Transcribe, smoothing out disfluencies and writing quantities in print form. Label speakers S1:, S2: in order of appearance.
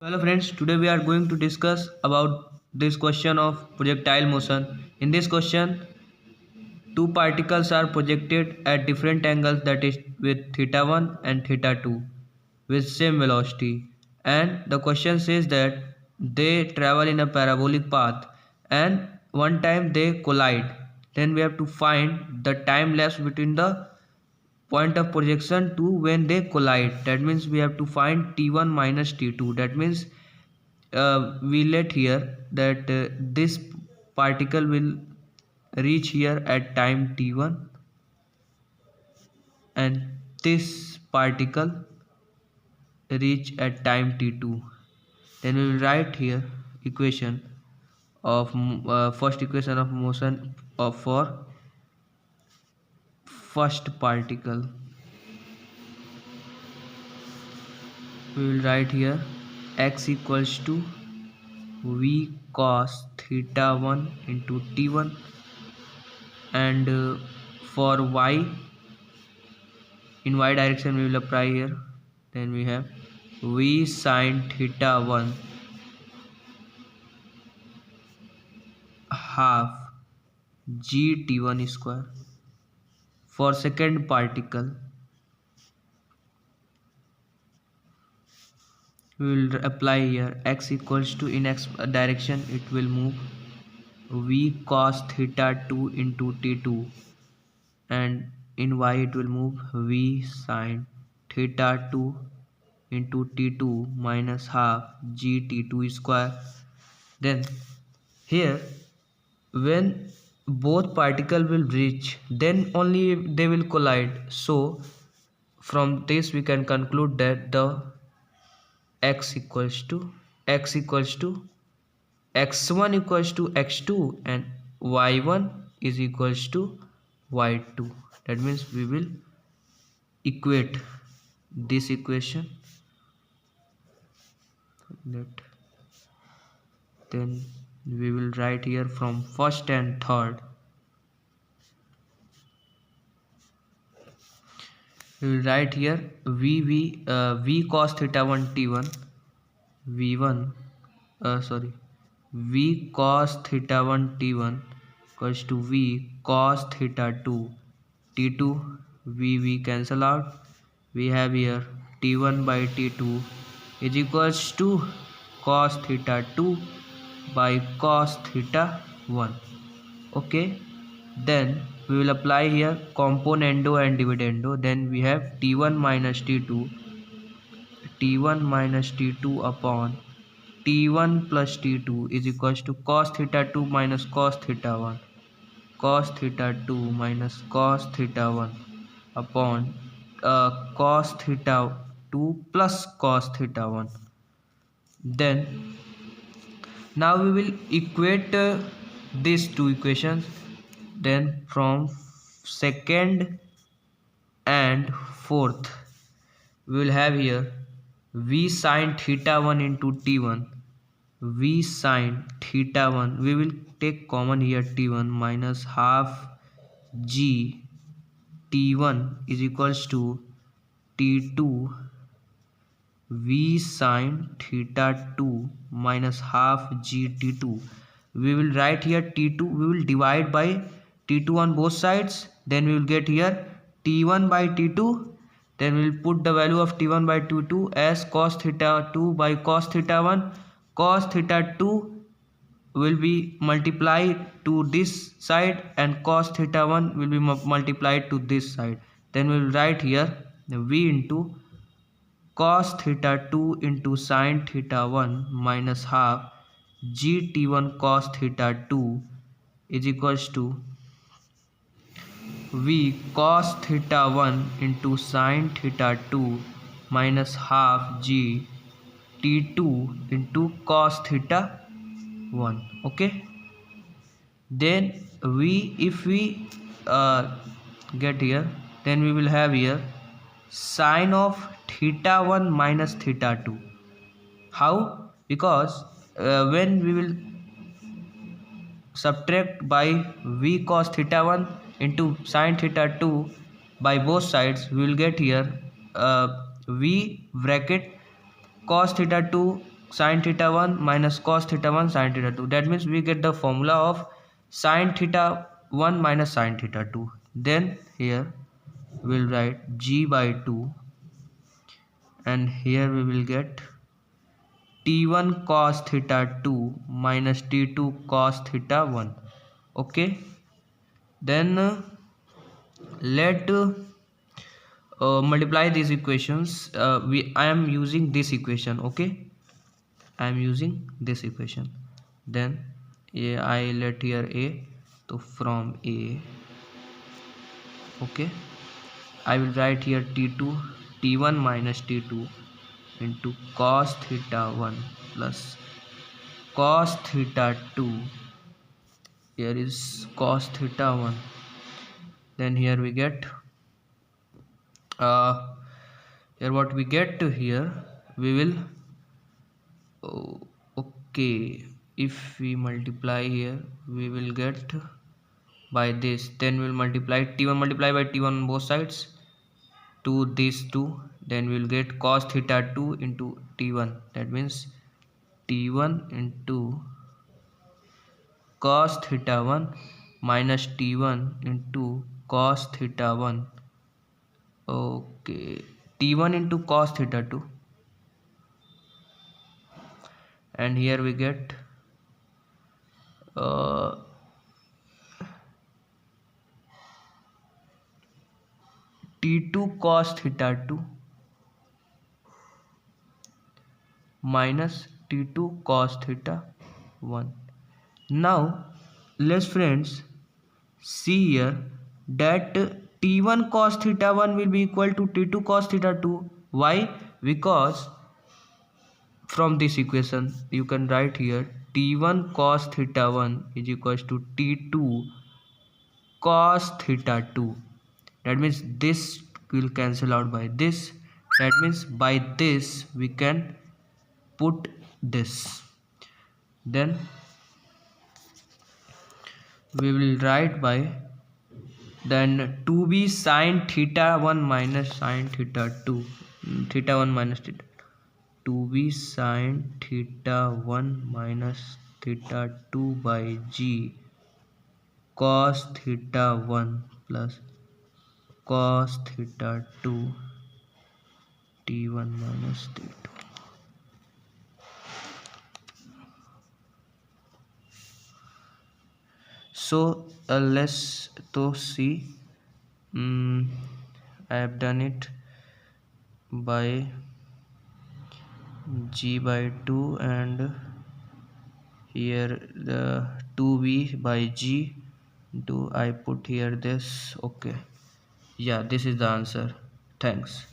S1: Hello friends, today we are going to discuss about this question of projectile motion. In this question, two particles are projected at different angles, that is with theta 1 and theta 2 with same velocity, and the question says that they travel in a parabolic path and one time they collide. Then we have to find the time lapse between the point of projection to when they collide. That means we have to find t1 minus t2. That means we let here that this particle will reach here at time t1 and this particle reach at time t2. Then we will write here equation of first equation of motion for first particle. We will write here x equals to v cos theta 1 into t1, and for y, in y direction we will apply here. Then we have v sin theta 1 half g t1 square. For second particle we will apply here x equals to, in x direction it will move v cos theta 2 into t2, and in y it will move v sin theta 2 into t2 minus half g t2 square. Then here, when both particle will reach, then only they will collide. So from this we can conclude that the x equals to x1 equals to x2 and y1 is equals to y2. That means we will equate this equation. Then we will write here from first and third. We will write here v cos theta 1 t1 v cos theta 1 t1 equals to v cos theta 2 t2. V cancel out. We have here t1 by t2 is equals to cos theta 2 by cos theta 1. Okay, then we will apply here componendo and dividendo. Then we have t1 minus t2 upon t1 plus t2 is equals to cos theta 2 minus cos theta 1, cos theta 2 minus cos theta 1 upon cos theta 2 plus cos theta 1. Then now we will equate these two equations. Then from second and fourth we will have here v sin theta 1 into t1, v sin theta 1, we will take common here t1 minus half g t1 is equals to t2 v sin theta 2 minus half g t2. We will write here t2, we will divide by t2 on both sides. Then we will get here t1 by t2. Then we will put the value of t1 by t2 as cos theta 2 by cos theta 1. Cos theta 2 will be multiplied to this side and cos theta 1 will be multiplied to this side. Then we will write here v into cos theta 2 into sin theta 1 minus half g t1 cos theta 2 is equals to v cos theta 1 into sin theta 2 minus half g t2 into cos theta 1. Okay, then if we get here, then we will have here sin of theta 1 minus theta 2. How? Because when we will subtract by v cos theta 1 into sin theta 2 by both sides, we will get here v bracket cos theta 2 sin theta 1 minus cos theta 1 sin theta 2. That means we get the formula of sin theta 1 minus sin theta 2. Then here we'll write g by 2, and here we will get t1 cos theta 2 minus t2 cos theta 1. Okay, then let multiply these equations. I am using this equation. Okay, I am using this equation. Then I let here a, so from a, okay, I will write here t2 t1 minus t2 into cos theta 1 plus cos theta 2. Here is cos theta 1. Then here we get here what we get to here, we will okay, if we multiply here we will get by this. Then we'll multiply t1 multiply by t1 on both sides to these two. Then we'll get cos theta 2 into t1. That means t1 into cos theta 1 minus t1 into cos theta 1. Okay, t1 into cos theta 2, and here we get t2 cos theta 2 minus t2 cos theta 1. Now let's friends see here that t1 cos theta 1 will be equal to t2 cos theta 2. Why? Because from this equation you can write here t1 cos theta 1 is equals to t2 cos theta 2. That means this will cancel out by this. That means by this we can put this. Then we will write by then 2b sin theta 1 minus sin theta 2, theta 1 minus theta 2b sin theta 1 minus theta 2 by g cos theta 1 plus cos theta 2 t1 minus t2. So let's to see. I have done it by g by 2, and here the 2b by g. Do I put here this? Okay, yeah, this is the answer. Thanks.